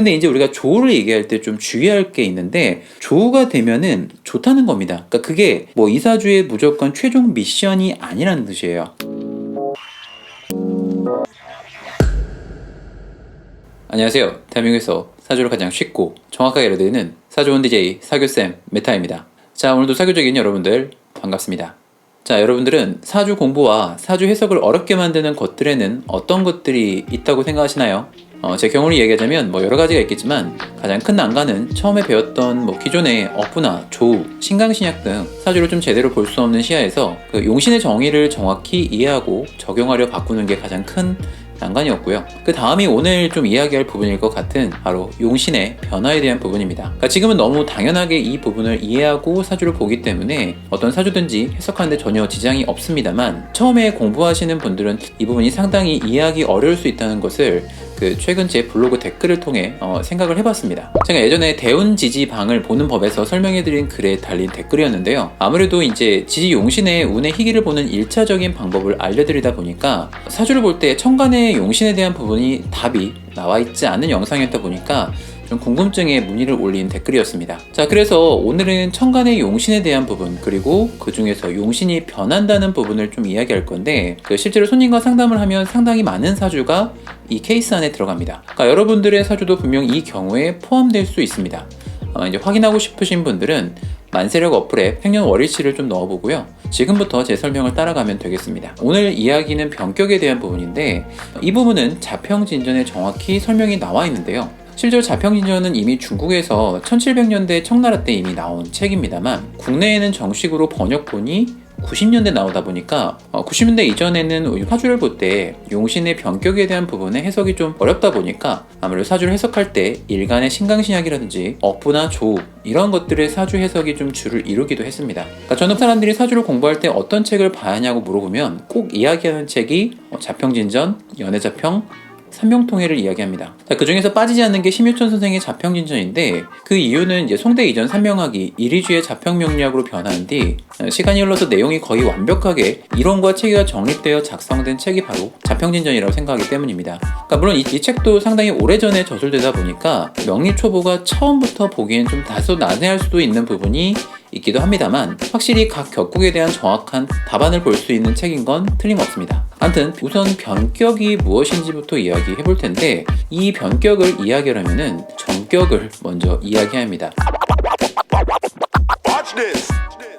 근데 이제 우리가 조우를 얘기할 때 좀 주의할 게 있는데, 조우가 되면은 좋다는 겁니다. 그러니까 그게 뭐 이 사주의 무조건 최종 미션이 아니라는 뜻이에요. 안녕하세요. 대한민국에서 사주를 가장 쉽고 정확하게 알려드리는 사주원 DJ 사교쌤 메타입니다. 자, 오늘도 사교적인 여러분들 반갑습니다. 자, 여러분들은 사주 공부와 사주 해석을 어렵게 만드는 것들에는 어떤 것들이 있다고 생각하시나요? 제 경우를 얘기하자면 여러 가지가 있겠지만, 가장 큰 난관은 처음에 배웠던 기존의 어부나 조우, 신강신약 등 사주를 좀 제대로 볼 수 없는 시야에서 그 용신의 정의를 정확히 이해하고 적용하려 바꾸는 게 가장 큰 난관이었고요. 그 다음이 오늘 좀 이야기할 부분일 것 같은 바로 용신의 변화에 대한 부분입니다. 그러니까 지금은 너무 당연하게 이 부분을 이해하고 사주를 보기 때문에 어떤 사주든지 해석하는데 전혀 지장이 없습니다만, 처음에 공부하시는 분들은 이 부분이 상당히 이해하기 어려울 수 있다는 것을 최근 제 블로그 댓글을 통해 생각을 해봤습니다. 제가 예전에 대운지지방을 보는 법에서 설명해드린 글에 달린 댓글이었는데요. 아무래도 이제 지지용신의 운의 희기를 보는 1차적인 방법을 알려드리다 보니까 사주를 볼 때 천간의 용신에 대한 부분이 답이 나와 있지 않은 영상이었다 보니까 좀 궁금증에 문의를 올린 댓글이었습니다. 자, 그래서 오늘은 천간의 용신에 대한 부분, 그리고 그 중에서 용신이 변한다는 부분을 좀 이야기할 건데, 실제로 손님과 상담을 하면 상당히 많은 사주가 이 케이스 안에 들어갑니다. 그러니까 여러분들의 사주도 분명 이 경우에 포함될 수 있습니다. 이제 확인하고 싶으신 분들은 만세력 어플에 팽년월일치를 좀 넣어보고요. 지금부터 제 설명을 따라가면 되겠습니다. 오늘 이야기는 변격에 대한 부분인데, 이 부분은 자평진전에 정확히 설명이 나와 있는데요. 실제로 자평진전은 이미 중국에서 1700년대 청나라 때 이미 나온 책입니다만, 국내에는 정식으로 번역본이 90년대 나오다 보니까 90년대 이전에는 사주를 볼 때 용신의 변격에 대한 부분의 해석이 좀 어렵다 보니까 아무래도 사주를 해석할 때 일간의 신강신약이라든지 어부나 조우 이런 것들의 사주 해석이 좀 주를 이루기도 했습니다. 그러니까 저는 사람들이 사주를 공부할 때 어떤 책을 봐야 하냐고 물어보면 꼭 이야기하는 책이 자평진전, 연애자평, 삼명통해를 이야기합니다. 자, 그 중에서 빠지지 않는 게 심유천 선생의 자평진전인데, 그 이유는 이제 송대 이전 삼명학이 이리주의 자평명리학으로 변한 뒤 시간이 흘러서 내용이 거의 완벽하게 이론과 체계가 정립되어 작성된 책이 바로 자평진전이라고 생각하기 때문입니다. 그러니까 물론 이 책도 상당히 오래전에 저술되다 보니까 명리 초보가 처음부터 보기엔 좀 다소 난해할 수도 있는 부분이 있기도 합니다만, 확실히 각 격국에 대한 정확한 답안을 볼 수 있는 책인 건 틀림없습니다. 아무튼 우선 변격이 무엇인지부터 이야기해 볼 텐데, 이 변격을 이야기하려면 정격을 먼저 이야기해야 합니다.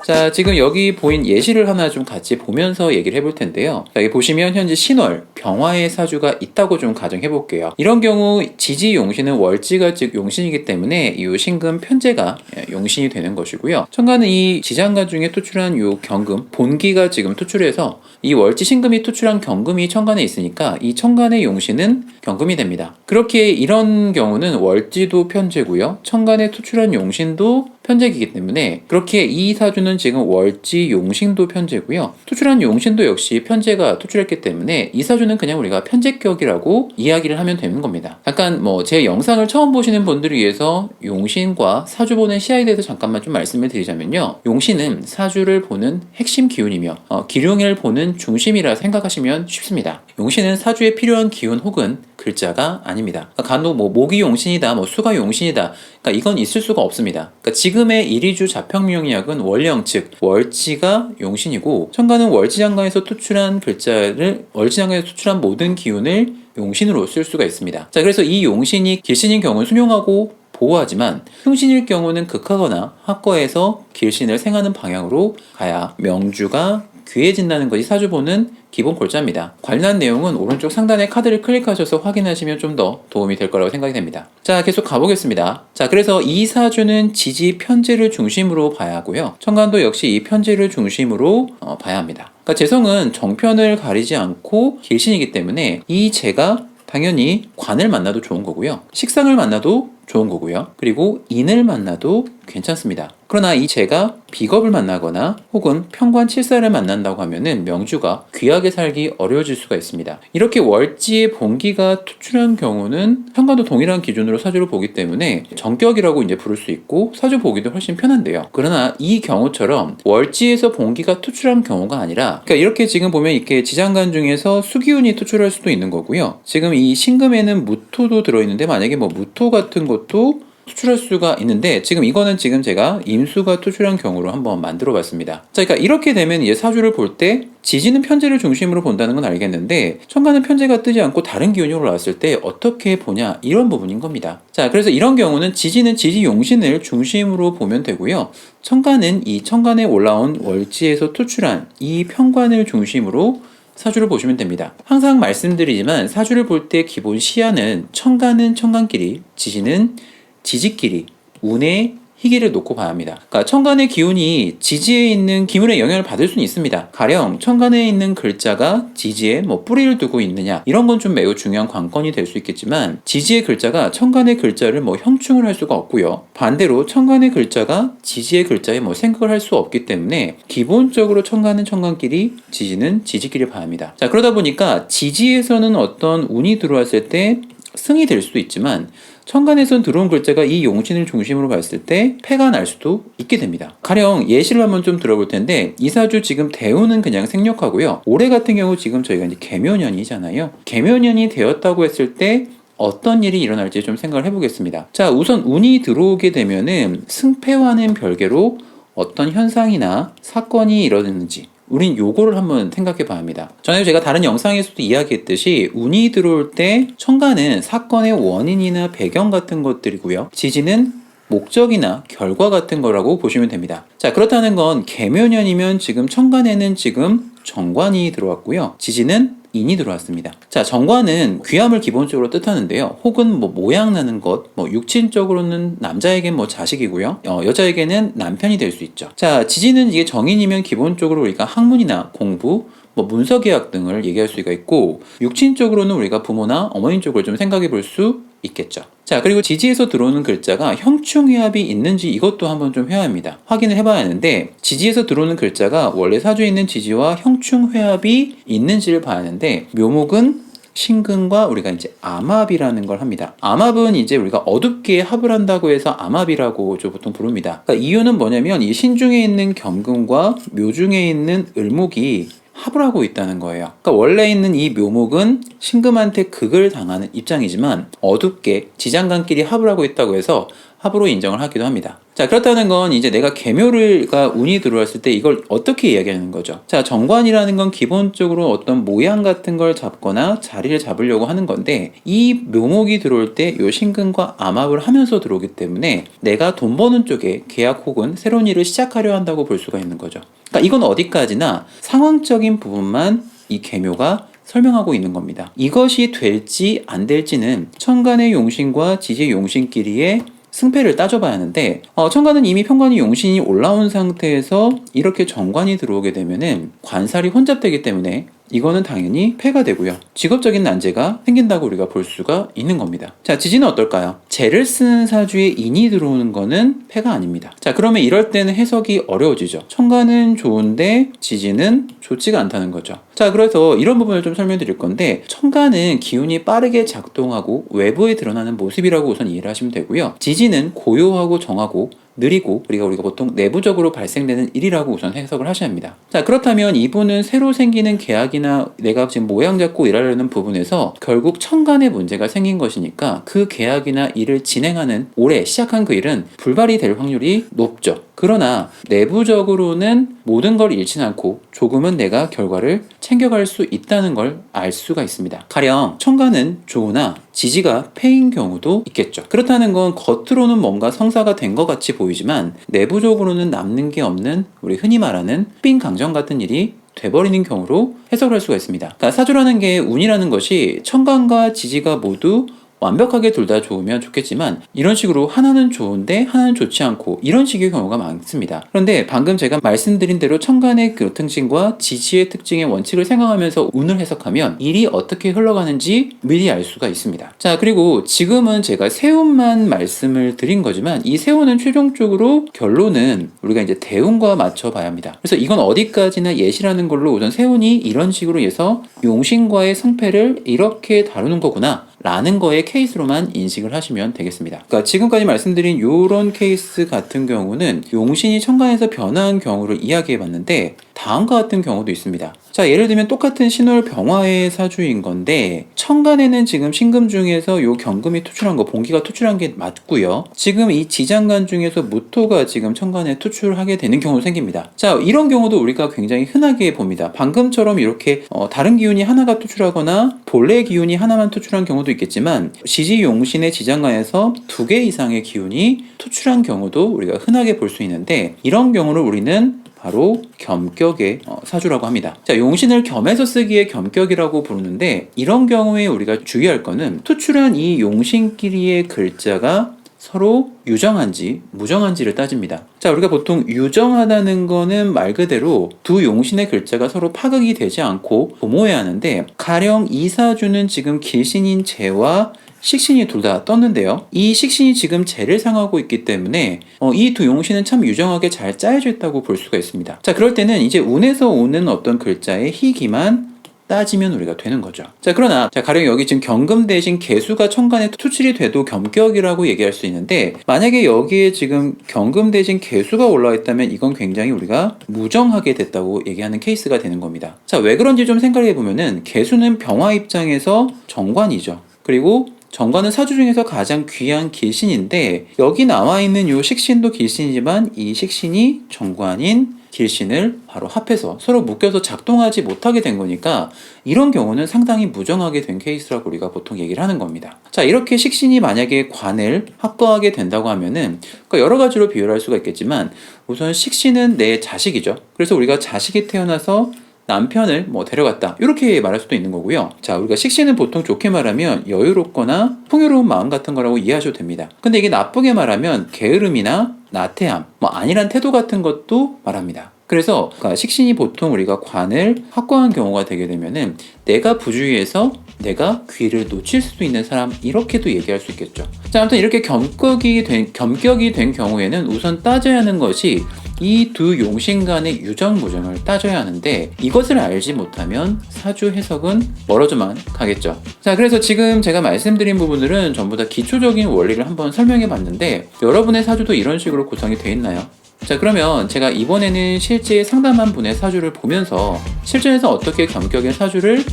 자, 지금 여기 보인 예시를 하나 좀 같이 보면서 얘기를 해볼 텐데요. 자, 여기 보시면 현재 신월, 병화의 사주가 있다고 좀 가정해 볼게요. 이런 경우 지지 용신은 월지가 즉 용신이기 때문에 이 신금 편제가 용신이 되는 것이고요. 천간은 이 지장간 중에 투출한 이 경금, 본기가 지금 투출해서 이 월지 신금이 투출한 경금이 천간에 있으니까 이 천간의 용신은 경금이 됩니다. 그렇게 이런 경우는 월지도 편제고요. 천간에 투출한 용신도 편제이기 때문에 그렇게 이 사주는 지금 월지 용신도 편제고요. 투출한 용신도 역시 편제가 투출했기 때문에 이 사주는 그냥 우리가 편제격이라고 이야기를 하면 되는 겁니다. 잠깐 제 영상을 처음 보시는 분들을 위해서 용신과 사주 보는 시야에 대해서 잠깐만 좀 말씀을 드리자면요. 용신은 사주를 보는 핵심 기운이며 기룡을 보는 중심이라 생각하시면 쉽습니다. 용신은 사주에 필요한 기운 혹은 글자가 아닙니다. 간혹 목이 용신이다, 수가 용신이다, 그러니까 이건 있을 수가 없습니다. 그러니까 지금의 이리주 자평명리학은 월령 즉 월지가 용신이고, 천간은 월지장간에서 투출한 글자를 월지장간에서 투출한 모든 기운을 용신으로 쓸 수가 있습니다. 자, 그래서 이 용신이 길신인 경우는 순용하고 보호하지만 흉신일 경우는 극하거나 하거에서 길신을 생하는 방향으로 가야 명주가 귀해진다는 것이 사주보는 기본 골자입니다. 관련한 내용은 오른쪽 상단의 카드를 클릭하셔서 확인하시면 좀 더 도움이 될 거라고 생각이 됩니다. 자, 계속 가보겠습니다. 자, 그래서 이 사주는 지지 편제를 중심으로 봐야 하고요. 천간도 역시 이 편제를 중심으로 봐야 합니다. 그러니까 재성은 정편을 가리지 않고 길신이기 때문에 이 재가 당연히 관을 만나도 좋은 거고요. 식상을 만나도 좋은 거고요. 그리고 인을 만나도 괜찮습니다. 그러나 이 재가 비겁을 만나거나 혹은 편관칠사를 만난다고 하면은 명주가 귀하게 살기 어려워질 수가 있습니다. 이렇게 월지에 본기가 투출한 경우는 편관도 동일한 기준으로 사주를 보기 때문에 정격이라고 이제 부를 수 있고 사주 보기도 훨씬 편한데요. 그러나 이 경우처럼 월지에서 본기가 투출한 경우가 아니라, 그러니까 이렇게 지금 보면 이렇게 지장간 중에서 수기운이 투출할 수도 있는 거고요. 지금 이 신금에는 무토도 들어있는데 만약에 뭐 무토 같은 것도 투출할 수가 있는데, 지금 이거는 지금 제가 임수가 투출한 경우로 한번 만들어 봤습니다. 자, 그러니까 이렇게 되면 이제 사주를 볼 때 지지는 편제를 중심으로 본다는 건 알겠는데 천간은 편제가 뜨지 않고 다른 기운이 올라왔을 때 어떻게 보냐, 이런 부분인 겁니다. 자, 그래서 이런 경우는 지지는 지지용신을 중심으로 보면 되고요. 천간은 이 천간에 올라온 월지에서 투출한 이 편관을 중심으로 사주를 보시면 됩니다. 항상 말씀드리지만 사주를 볼 때 기본 시야는 천간은 천간끼리, 지지는 지지끼리, 운의 희기를 놓고 봐야 합니다. 그러니까 천간의 기운이 지지에 있는 기운에 영향을 받을 수는 있습니다. 가령 천간에 있는 글자가 지지에 뭐 뿌리를 두고 있느냐, 이런 건 좀 매우 중요한 관건이 될 수 있겠지만 지지의 글자가 천간의 글자를 뭐 형충을 할 수가 없고요. 반대로 천간의 글자가 지지의 글자에 뭐 생각을 할 수 없기 때문에 기본적으로 천간은 천간끼리, 지지는 지지끼리 봐야 합니다. 자, 그러다 보니까 지지에서는 어떤 운이 들어왔을 때 승이 될 수도 있지만 천간에선 들어온 글자가 이 용신을 중심으로 봤을 때 패가 날 수도 있게 됩니다. 가령 예시를 한번 좀 들어볼 텐데, 이 사주 지금 대운은 그냥 생략하고요. 올해 같은 경우 지금 저희가 이제 개묘년이잖아요. 개묘년이 되었다고 했을 때 어떤 일이 일어날지 좀 생각을 해보겠습니다. 자, 우선 운이 들어오게 되면은 승패와는 별개로 어떤 현상이나 사건이 일어났는지 우린 요거를 한번 생각해 봐야 합니다. 전에 제가 다른 영상에서도 이야기했듯이 운이 들어올 때 천간은 사건의 원인이나 배경 같은 것들이고요. 지지는 목적이나 결과 같은 거라고 보시면 됩니다. 자, 그렇다는 건 개묘년이면 지금 천간에는 지금 정관이 들어왔고요. 지지는 인이 들어왔습니다. 자, 정관은 귀함을 기본적으로 뜻하는데요. 혹은 뭐 모양 나는 것, 뭐 육친적으로는 남자에겐 뭐 자식이고요. 여자에게는 남편이 될 수 있죠. 자, 지지는 이게 정인이면 기본적으로 우리가 학문이나 공부, 뭐 문서 계약 등을 얘기할 수가 있고, 육친적으로는 우리가 부모나 어머님 쪽을 좀 생각해 볼 수 있겠죠. 자, 그리고 지지에서 들어오는 글자가 형충회합이 있는지 이것도 한번 좀 해야 합니다. 확인을 해봐야 하는데, 지지에서 들어오는 글자가 원래 사주에 있는 지지와 형충회합이 있는지를 봐야 하는데, 묘목은 신금과 우리가 이제 암합이라는 걸 합니다. 암합은 이제 우리가 어둡게 합을 한다고 해서 암합이라고 보통 부릅니다. 그러니까 이유는 뭐냐면 이 신중에 있는 경금과 묘중에 있는 을목이 합을 하고 있다는 거예요. 그러니까 원래 있는 이 묘목은 신금한테 극을 당하는 입장이지만 어둡게 지장간끼리 합을 하고 있다고 해서 합으로 인정을 하기도 합니다. 자, 그렇다는 건 이제 내가 개묘가 운이 들어왔을 때 이걸 어떻게 이야기하는 거죠? 자, 정관이라는 건 기본적으로 어떤 모양 같은 걸 잡거나 자리를 잡으려고 하는 건데, 이 묘목이 들어올 때 요 신금과 암합을 하면서 들어오기 때문에 내가 돈 버는 쪽에 계약 혹은 새로운 일을 시작하려 한다고 볼 수가 있는 거죠. 그러니까 이건 어디까지나 상황적인 부분만 이 개묘가 설명하고 있는 겁니다. 이것이 될지 안 될지는 천간의 용신과 지지의 용신끼리의 승패를 따져봐야 하는데, 천간은 이미 편관이 용신이 올라온 상태에서 이렇게 정관이 들어오게 되면은 관살이 혼잡되기 때문에 이거는 당연히 패가 되고요. 직업적인 난제가 생긴다고 우리가 볼 수가 있는 겁니다. 자, 지지는 어떨까요? 재를 쓰는 사주에 인이 들어오는 거는 패가 아닙니다. 자, 그러면 이럴 때는 해석이 어려워지죠. 천간은 좋은데 지지는 좋지가 않다는 거죠. 자, 그래서 이런 부분을 좀 설명드릴 건데, 천간은 기운이 빠르게 작동하고 외부에 드러나는 모습이라고 우선 이해를 하시면 되고요. 지지는 고요하고 정하고 느리고 우리가 보통 내부적으로 발생되는 일이라고 우선 해석을 하셔야 합니다. 자, 그렇다면 이분은 새로 생기는 계약이나 내가 지금 모양 잡고 일하려는 부분에서 결국 천간에 문제가 생긴 것이니까 그 계약이나 일을 진행하는 올해 시작한 그 일은 불발이 될 확률이 높죠. 그러나 내부적으로는 모든 걸 잃진 않고 조금은 내가 결과를 챙겨갈 수 있다는 걸 알 수가 있습니다. 가령 천간은 좋으나 지지가 패인 경우도 있겠죠. 그렇다는 건 겉으로는 뭔가 성사가 된 것 같이 보이지만 내부적으로는 남는 게 없는 우리 흔히 말하는 빈강정 같은 일이 돼버리는 경우로 해석을 할 수가 있습니다. 그러니까 사주라는 게 운이라는 것이 천간과 지지가 모두 완벽하게 둘 다 좋으면 좋겠지만 이런 식으로 하나는 좋은데 하나는 좋지 않고 이런 식의 경우가 많습니다. 그런데 방금 제가 말씀드린 대로 천간의 그 특징과 지지의 특징의 원칙을 생각하면서 운을 해석하면 일이 어떻게 흘러가는지 미리 알 수가 있습니다. 자, 그리고 지금은 제가 세운만 말씀을 드린 거지만 이 세운은 최종적으로 결론은 우리가 이제 대운과 맞춰 봐야 합니다. 그래서 이건 어디까지나 예시라는 걸로 우선 세운이 이런 식으로 해서 용신과의 승패를 이렇게 다루는 거구나 라는 거의 케이스로만 인식을 하시면 되겠습니다. 그러니까 지금까지 말씀드린 이런 케이스 같은 경우는 용신이 천간에서 변화한 경우를 이야기해 봤는데 다음과 같은 경우도 있습니다. 자, 예를 들면 똑같은 신월 병화의 사주인 건데 천간에는 지금 신금 중에서 요 경금이 투출한 거, 본기가 투출한 게 맞고요. 지금 이 지장간 중에서 무토가 지금 천간에 투출하게 되는 경우도 생깁니다. 자, 이런 경우도 우리가 굉장히 흔하게 봅니다. 방금처럼 이렇게 다른 기운이 하나가 투출하거나 본래 기운이 하나만 투출한 경우도 있겠지만 지지용신의 지장간에서 2개 이상의 기운이 투출한 경우도 우리가 흔하게 볼 수 있는데 이런 경우를 우리는 바로 겸격의 사주라고 합니다. 자, 용신을 겸해서 쓰기에 겸격이라고 부르는데 이런 경우에 우리가 주의할 거는 투출한 이 용신끼리의 글자가 서로 유정한지 무정한지를 따집니다. 자, 우리가 보통 유정하다는 거는 말 그대로 두 용신의 글자가 서로 파극이 되지 않고 도모해야 하는데 가령 이 사주는 지금 길신인 재와 식신이 둘 다 떴는데요. 이 식신이 지금 재를 상하고 있기 때문에 이 두 용신은 참 유정하게 잘 짜여져 있다고 볼 수가 있습니다. 자, 그럴 때는 이제 운에서 오는 어떤 글자의 희기만 따지면 우리가 되는 거죠. 자, 그러나 가령 여기 지금 경금 대신 개수가 천간에 투출이 돼도 겸격이라고 얘기할 수 있는데 만약에 여기에 지금 경금 대신 개수가 올라와 있다면 이건 굉장히 우리가 무정하게 됐다고 얘기하는 케이스가 되는 겁니다. 자, 왜 그런지 좀 생각해 보면은 개수는 병화 입장에서 정관이죠. 그리고 정관은 사주 중에서 가장 귀한 길신인데 여기 나와 있는 이 식신도 길신이지만 이 식신이 정관인 길신을 바로 합해서 서로 묶여서 작동하지 못하게 된 거니까 이런 경우는 상당히 무정하게 된 케이스라고 우리가 보통 얘기를 하는 겁니다. 자, 이렇게 식신이 만약에 관을 합거하게 된다고 하면은 그러니까 여러 가지로 비유를 할 수가 있겠지만 우선 식신은 내 자식이죠. 그래서 우리가 자식이 태어나서 남편을 데려갔다 이렇게 말할 수도 있는 거고요. 자, 우리가 식신은 보통 좋게 말하면 여유롭거나 풍요로운 마음 같은 거라고 이해하셔도 됩니다. 근데 이게 나쁘게 말하면 게으름이나 나태함, 안일한 태도 같은 것도 말합니다. 그래서 식신이 보통 우리가 관을 확고한 경우가 되게 되면은 내가 부주의해서 내가 귀를 놓칠 수도 있는 사람 이렇게도 얘기할 수 있겠죠. 자, 아무튼 이렇게 겸격이 된 경우에는 우선 따져야 하는 것이 이 두 용신 간의 유정무정을 따져야 하는데 이것을 알지 못하면 사주 해석은 멀어져만 가겠죠. 자, 그래서 지금 제가 말씀드린 부분들은 전부 다 기초적인 원리를 한번 설명해 봤는데 여러분의 사주도 이런 식으로 구성이 되어 있나요? 자, 그러면 제가 이번에는 실제 상담한 분의 사주를 보면서 실전에서 어떻게 겸격의 사주를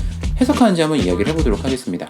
해석하는지 한번 이야기를 해보도록 하겠습니다.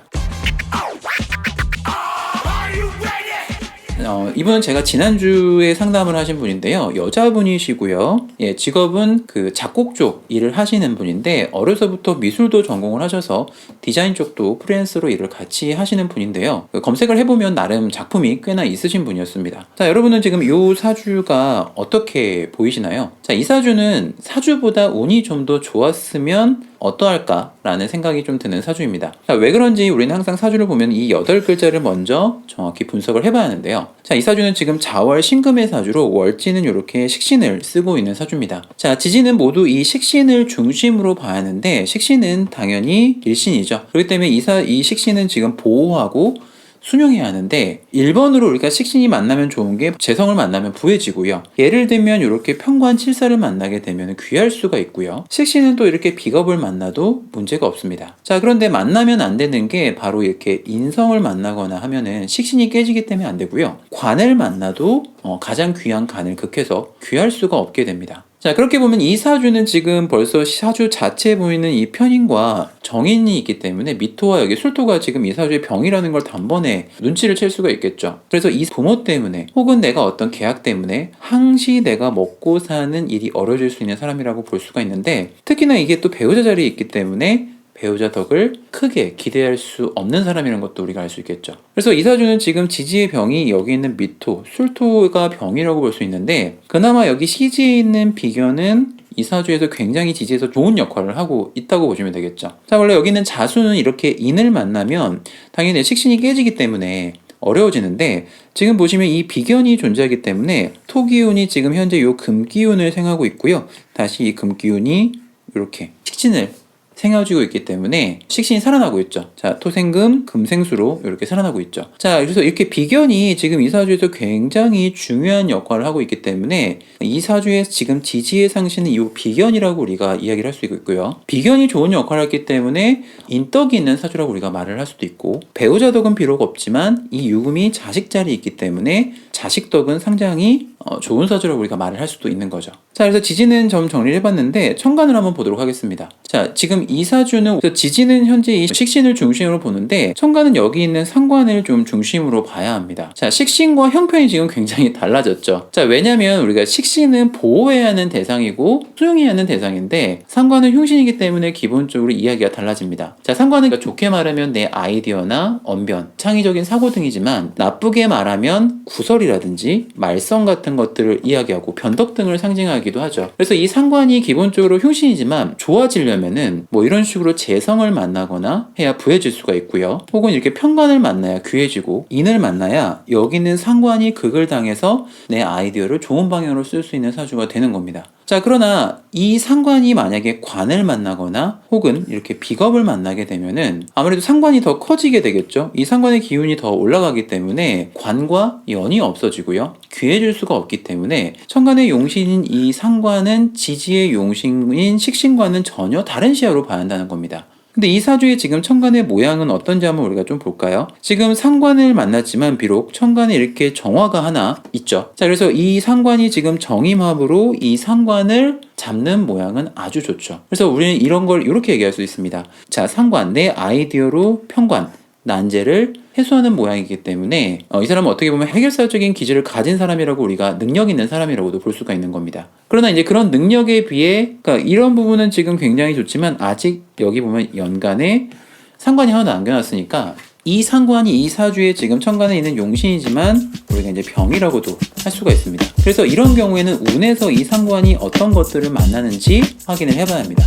이분은 제가 지난주에 상담을 하신 분인데요. 여자분이시고요. 예, 직업은 그 작곡 쪽 일을 하시는 분인데 어려서부터 미술도 전공을 하셔서 디자인 쪽도 프리랜서로 일을 같이 하시는 분인데요. 검색을 해보면 나름 작품이 꽤나 있으신 분이었습니다. 자, 여러분은 지금 이 사주가 어떻게 보이시나요? 자, 이 사주는 사주보다 운이 좀 더 좋았으면 어떠할까라는 생각이 좀 드는 사주입니다. 자, 왜 그런지 우리는 항상 사주를 보면 이 8글자를 먼저 정확히 분석을 해봐야 하는데요. 자, 이 사주는 지금 자월 신금의 사주로 월지는 이렇게 식신을 쓰고 있는 사주입니다. 자, 지지는 모두 이 식신을 중심으로 봐야 하는데 식신은 당연히 일신이죠. 그렇기 때문에 이 식신은 지금 보호하고 순용해야 하는데 1번으로 우리가 식신이 만나면 좋은 게 재성을 만나면 부해지고요. 예를 들면 이렇게 편관 칠사를 만나게 되면 귀할 수가 있고요. 식신은 또 이렇게 비겁을 만나도 문제가 없습니다. 자, 그런데 만나면 안 되는 게 바로 이렇게 인성을 만나거나 하면은 식신이 깨지기 때문에 안 되고요. 관을 만나도 가장 귀한 간을 극해서 귀할 수가 없게 됩니다. 자, 그렇게 보면 이 사주는 지금 벌써 사주 자체에 보이는 이 편인과 정인이 있기 때문에 미토와 여기 술토가 지금 이 사주의 병이라는 걸 단번에 눈치를 챌 수가 있겠죠. 그래서 이 부모 때문에 혹은 내가 어떤 계약 때문에 항시 내가 먹고 사는 일이 어려질 수 있는 사람이라고 볼 수가 있는데 특히나 이게 또 배우자 자리에 있기 때문에 배우자 덕을 크게 기대할 수 없는 사람이라는 것도 우리가 알 수 있겠죠. 그래서 이 사주는 지금 지지의 병이 여기 있는 미토, 술토가 병이라고 볼 수 있는데 그나마 여기 시지에 있는 비견은 이 사주에서 굉장히 지지에서 좋은 역할을 하고 있다고 보시면 되겠죠. 자, 원래 여기는 자수는 이렇게 인을 만나면 당연히 식신이 깨지기 때문에 어려워지는데, 지금 보시면 이 비견이 존재하기 때문에 토기운이 지금 현재 요 금기운을 생하고 있고요. 다시 이 금기운이 이렇게 식신을 생겨지고 있기 때문에 식신이 살아나고 있죠. 자, 토생금, 금생수로 이렇게 살아나고 있죠. 자, 그래서 이렇게 비견이 지금 이 사주에서 굉장히 중요한 역할을 하고 있기 때문에 이 사주의 지금 지지의 상신은 이 비견이라고 우리가 이야기를 할 수 있고요. 비견이 좋은 역할을 했기 때문에 인덕이 있는 사주라고 우리가 말을 할 수도 있고, 배우자 덕은 비록 없지만 이 유금이 자식 자리에 있기 때문에 자식 덕은 상당히 좋은 사주라고 우리가 말을 할 수도 있는 거죠. 자, 그래서 지지는 좀 정리를 해봤는데 천간을 한번 보도록 하겠습니다. 자, 지금 이 사주는 지지는 현재 이 식신을 중심으로 보는데 천간은 여기 있는 상관을 좀 중심으로 봐야 합니다. 자, 식신과 형편이 지금 굉장히 달라졌죠. 자, 왜냐면 우리가 식신은 보호해야 하는 대상이고 수용해야 하는 대상인데 상관은 흉신이기 때문에 기본적으로 이야기가 달라집니다. 자, 상관은 좋게 말하면 내 아이디어나 언변, 창의적인 사고 등이지만 나쁘게 말하면 구설이라든지 말썽 같은 것들을 이야기하고 변덕 등을 상징하기도 하죠. 그래서 이 상관이 기본적으로 흉신이지만 좋아지려면은 뭐 이런 식으로 재성을 만나거나 해야 부해질 수가 있고요. 혹은 이렇게 편관을 만나야 귀해지고, 인을 만나야 여기는 상관이 극을 당해서 내 아이디어를 좋은 방향으로 쓸 수 있는 사주가 되는 겁니다. 자, 그러나 이 상관이 만약에 관을 만나거나 혹은 이렇게 비겁을 만나게 되면은 아무래도 상관이 더 커지게 되겠죠. 이 상관의 기운이 더 올라가기 때문에 관과 연이 없어지고요. 귀해질 수가 없기 때문에 천간의 용신인 이 상관은 지지의 용신인 식신과는 전혀 다른 시야로 봐야 한다는 겁니다. 근데 이 사주의 지금 천간의 모양은 어떤지 한번 우리가 좀 볼까요? 지금 상관을 만났지만 비록 천간에 이렇게 정화가 하나 있죠. 자, 그래서 이 상관이 지금 정임합으로 이 상관을 잡는 모양은 아주 좋죠. 그래서 우리는 이런 걸 이렇게 얘기할 수 있습니다. 자, 상관, 내 아이디어로 편관, 난제를 해소하는 모양이기 때문에 이 사람은 어떻게 보면 해결사적인 기질을 가진 사람이라고, 우리가 능력 있는 사람이라고도 볼 수가 있는 겁니다. 그러나 이제 그런 능력에 비해, 그러니까 이런 부분은 지금 굉장히 좋지만 아직 여기 보면 연간에 상관이 하나 남겨놨으니까 이 상관이 이 사주에 지금 천간에 있는 용신이지만 우리가 이제 병이라고도 할 수가 있습니다. 그래서 이런 경우에는 운에서 이 상관이 어떤 것들을 만나는지 확인을 해봐야 합니다.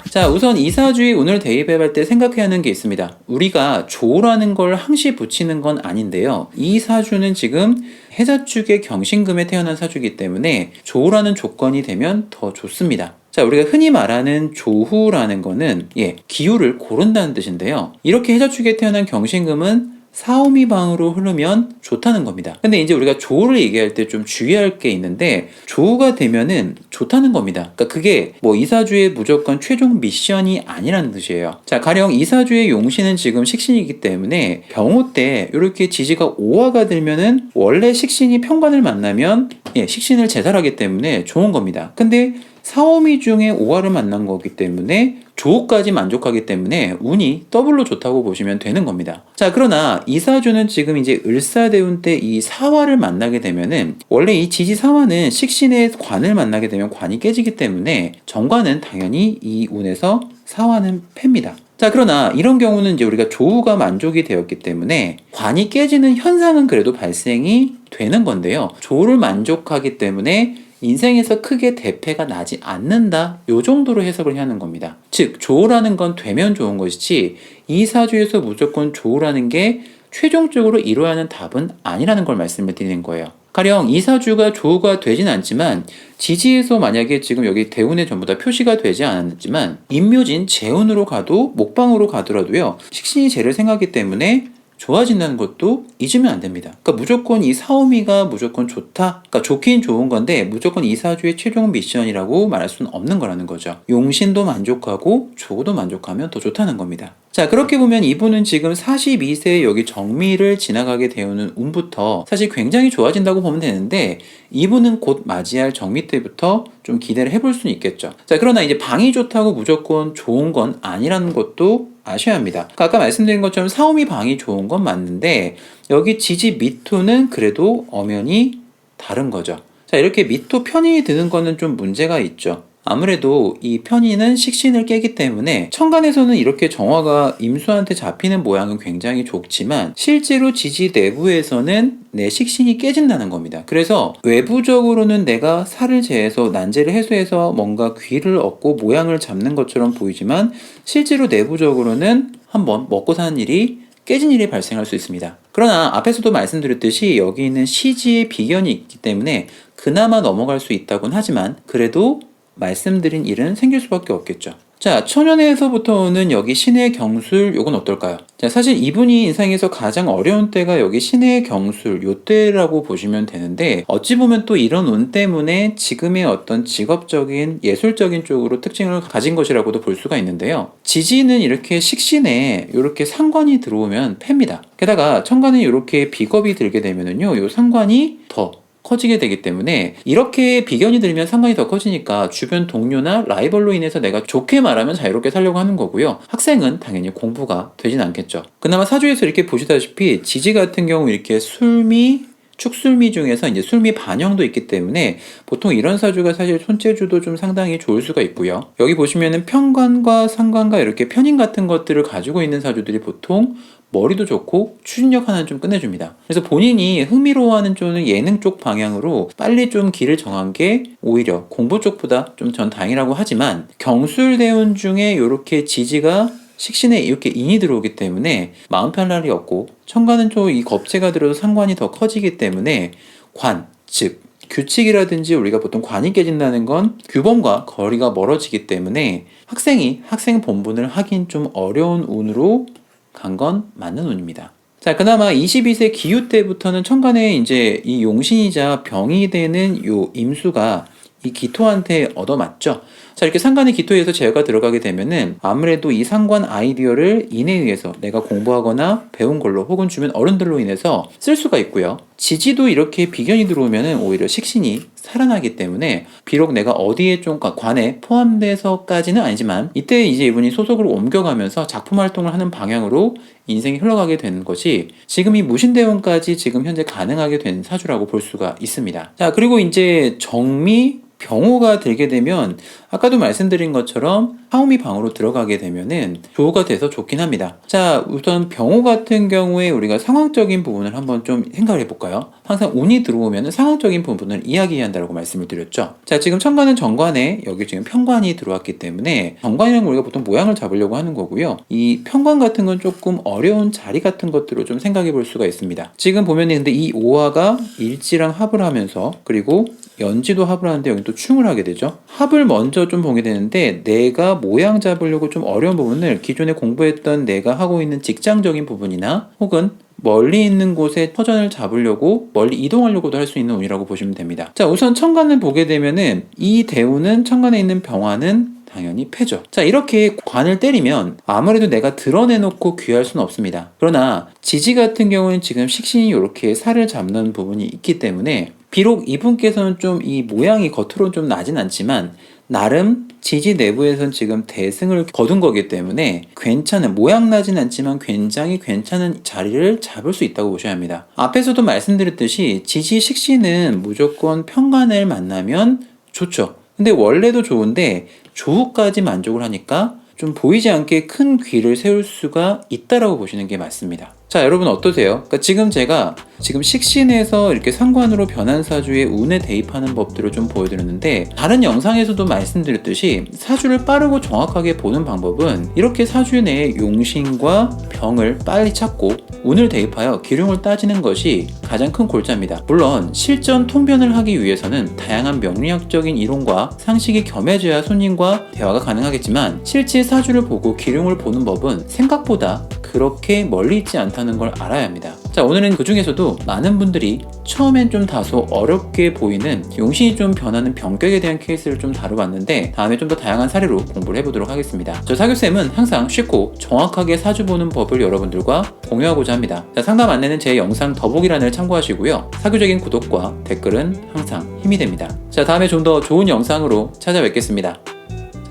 자, 우선 이 사주의 운을 대입해볼 때 생각해야 하는 게 있습니다. 우리가 조라는 걸 항시 붙이는 건 아닌데요. 이 사주는 지금 해자축의 경신금에 태어난 사주이기 때문에 조라는 조건이 되면 더 좋습니다. 자, 우리가 흔히 말하는 조후라는 거는 기후를 고른다는 뜻인데요. 이렇게 해자축에 태어난 경신금은 사오미방으로 흐르면 좋다는 겁니다. 근데 이제 우리가 조우를 얘기할 때 좀 주의할 게 있는데, 조우가 되면은 좋다는 겁니다. 그러니까 그게 뭐 이사주의 무조건 최종 미션이 아니라는 뜻이에요. 자, 가령 이사주의 용신은 지금 식신이기 때문에 병호 때 이렇게 지지가 오화가 들면은 원래 식신이 편관을 만나면 식신을 제살하기 때문에 좋은 겁니다. 근데 사오미 중에 오화를 만난 거기 때문에 조우까지 만족하기 때문에 운이 더블로 좋다고 보시면 되는 겁니다. 자, 그러나 이 사주는 지금 이제 을사대운 때 이 사화를 만나게 되면은 원래 이 지지사화는 식신의 관을 만나게 되면 관이 깨지기 때문에 정관은 당연히 이 운에서 사화는 팹니다. 자, 그러나 이런 경우는 이제 우리가 조우가 만족이 되었기 때문에 관이 깨지는 현상은 그래도 발생이 되는 건데요. 조우를 만족하기 때문에 인생에서 크게 대패가 나지 않는다, 요 정도로 해석을 해야 하는 겁니다. 즉, 조우라는 건 되면 좋은 것이지 이 사주에서 무조건 조우라는 게 최종적으로 이루어야 하는 답은 아니라는 걸 말씀을 드리는 거예요. 가령 이 사주가 조우가 되진 않지만 지지에서 만약에 지금 여기 대운에 전부 다 표시가 되지 않았지만 임묘진 재운으로 가도 목방으로 가더라도요, 식신이 재를 생각하기 때문에 좋아진다는 것도 잊으면 안 됩니다. 그러니까 무조건 이 사오미가 무조건 좋다, 그러니까 좋긴 좋은 건데 무조건 이 사주의 최종 미션이라고 말할 수는 없는 거라는 거죠. 용신도 만족하고 조도 만족하면 더 좋다는 겁니다. 자, 그렇게 보면 이분은 지금 42세 여기 정미를 지나가게 되는 운부터 사실 굉장히 좋아진다고 보면 되는데, 이분은 곧 맞이할 정미 때부터 좀 기대를 해볼 수는 있겠죠. 자, 그러나 이제 방이 좋다고 무조건 좋은 건 아니라는 것도 아셔야 합니다. 그러니까 아까 말씀드린 것처럼 사오미 방이 좋은 건 맞는데 여기 지지 미토는 그래도 엄연히 다른 거죠. 자, 이렇게 미토 편인이 드는 거는 좀 문제가 있죠. 아무래도 이 편인은 식신을 깨기 때문에 천간에서는 이렇게 정화가 임수한테 잡히는 모양은 굉장히 좋지만 실제로 지지 내부에서는 내 식신이 깨진다는 겁니다. 그래서 외부적으로는 내가 살을 재서 난제를 해소해서 뭔가 귀를 얻고 모양을 잡는 것처럼 보이지만 실제로 내부적으로는 한번 먹고 사는 일이 깨진 일이 발생할 수 있습니다. 그러나 앞에서도 말씀드렸듯이 여기 있는 시지의 비견이 있기 때문에 그나마 넘어갈 수 있다곤 하지만 그래도 말씀드린 일은 생길 수밖에 없겠죠. 자, 천연에서부터 오는 여기 신의 경술, 요건 어떨까요? 자, 사실 이분이 인생에서 가장 어려운 때가 여기 신의 경술, 요 때라고 보시면 되는데, 어찌 보면 또 이런 운 때문에 지금의 어떤 직업적인, 예술적인 쪽으로 특징을 가진 것이라고도 볼 수가 있는데요. 지지는 이렇게 식신에 이렇게 상관이 들어오면 팹니다. 게다가 천간에 이렇게 비겁이 들게 되면은요, 요 상관이 더 커지게 되기 때문에 이렇게 비견이 들면 상관이 더 커지니까 주변 동료나 라이벌로 인해서 내가 좋게 말하면 자유롭게 살려고 하는 거고요. 학생은 당연히 공부가 되진 않겠죠. 그나마 사주에서 이렇게 보시다시피 지지 같은 경우 이렇게 술미, 축술미 중에서 이제 술미 반영도 있기 때문에 보통 이런 사주가 사실 손재주도 좀 상당히 좋을 수가 있고요. 여기 보시면은 편관과 상관과 이렇게 편인 같은 것들을 가지고 있는 사주들이 보통 머리도 좋고 추진력 하나는 좀 끝내줍니다. 그래서 본인이 흥미로워하는 쪽은 예능 쪽 방향으로 빨리 좀 길을 정한 게 오히려 공부 쪽보다 좀 전 다행이라고 하지만 경술대운 중에 이렇게 지지가 식신에 이렇게 인이 들어오기 때문에 마음 편할 날이 없고 천간은 또 이 겁재가 들어서 상관이 더 커지기 때문에 관, 즉 규칙이라든지 우리가 보통 관이 깨진다는 건 규범과 거리가 멀어지기 때문에 학생이 학생 본분을 하긴 좀 어려운 운으로 간 건 맞는 운입니다. 자, 그나마 22세 기유 때부터는 천간에 이제 이 용신이자 병이 되는 요 임수가 이 기토한테 얻어맞죠. 자, 이렇게 상관의 기토에서 제어가 들어가게 되면은 아무래도 이 상관 아이디어를 인에 의해서 내가 공부하거나 배운 걸로 혹은 주변 어른들로 인해서 쓸 수가 있고요. 지지도 이렇게 비견이 들어오면은 오히려 식신이 살아나기 때문에 비록 내가 어디에 좀 관에 포함돼서까지는 아니지만 이때 이제 이분이 소속으로 옮겨가면서 작품 활동을 하는 방향으로 인생이 흘러가게 되는 것이 지금 이 무신대운까지 지금 현재 가능하게 된 사주라고 볼 수가 있습니다. 자, 그리고 이제 정미 병호가 들게 되면 아까도 말씀드린 것처럼 사오미 방으로 들어가게 되면은 조호가 돼서 좋긴 합니다. 자, 우선 병호 같은 경우에 우리가 상황적인 부분을 한번 좀 생각을 해볼까요? 항상 운이 들어오면 상황적인 부분을 이야기한다고 말씀을 드렸죠. 자, 지금 천간은 정관에 여기 지금 편관이 들어왔기 때문에 정관이라는 우리가 보통 모양을 잡으려고 하는 거고요. 이 편관 같은 건 조금 어려운 자리 같은 것들을 좀 생각해 볼 수가 있습니다. 지금 보면은 근데 이 오화가 일지랑 합을 하면서 그리고 연지도 합을 하는데 여기 또 충을 하게 되죠. 합을 먼저 좀 보게 되는데 내가 모양 잡으려고 좀 어려운 부분을 기존에 공부했던 내가 하고 있는 직장적인 부분이나 혹은 멀리 있는 곳에 터전을 잡으려고 멀리 이동하려고도 할 수 있는 운이라고 보시면 됩니다. 자, 우선 천간을 보게 되면은 이 대운은 천간에 있는 병화는 당연히 패죠. 자, 이렇게 관을 때리면 아무래도 내가 드러내놓고 귀할 수는 없습니다. 그러나 지지 같은 경우는 지금 식신이 이렇게 살을 잡는 부분이 있기 때문에 비록 이분께서는 좀 이 모양이 겉으로는 좀 나진 않지만 나름 지지 내부에선 지금 대승을 거둔 거기 때문에 괜찮은, 모양 나진 않지만 굉장히 괜찮은 자리를 잡을 수 있다고 보셔야 합니다. 앞에서도 말씀드렸듯이 지지 식신은 무조건 편관을 만나면 좋죠. 근데 원래도 좋은데 조후까지 만족을 하니까 좀 보이지 않게 큰 귀를 세울 수가 있다라고 보시는 게 맞습니다. 자, 여러분 어떠세요? 그러니까 지금 제가 식신에서 이렇게 상관으로 변한 사주의 운에 대입하는 법들을 좀 보여드렸는데 다른 영상에서도 말씀드렸듯이 사주를 빠르고 정확하게 보는 방법은 이렇게 사주 내의 용신과 병을 빨리 찾고 운을 대입하여 기룡을 따지는 것이 가장 큰 골자입니다. 물론 실전 통변을 하기 위해서는 다양한 명리학적인 이론과 상식이 겸해져야 손님과 대화가 가능하겠지만 실제 사주를 보고 기룡을 보는 법은 생각보다 그렇게 멀리 있지 않다는 걸 알아야 합니다. 자, 오늘은 그 중에서도 많은 분들이 처음엔 좀 다소 어렵게 보이는 용신이 좀 변하는 병격에 대한 케이스를 좀 다뤄봤는데 다음에 좀 더 다양한 사례로 공부를 해보도록 하겠습니다. 저 사교쌤은 항상 쉽고 정확하게 사주 보는 법을 여러분들과 공유하고자 합니다. 자, 상담 안내는 제 영상 더보기란을 참고하시고요. 사교적인 구독과 댓글은 항상 힘이 됩니다. 자, 다음에 좀 더 좋은 영상으로 찾아뵙겠습니다.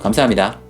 감사합니다.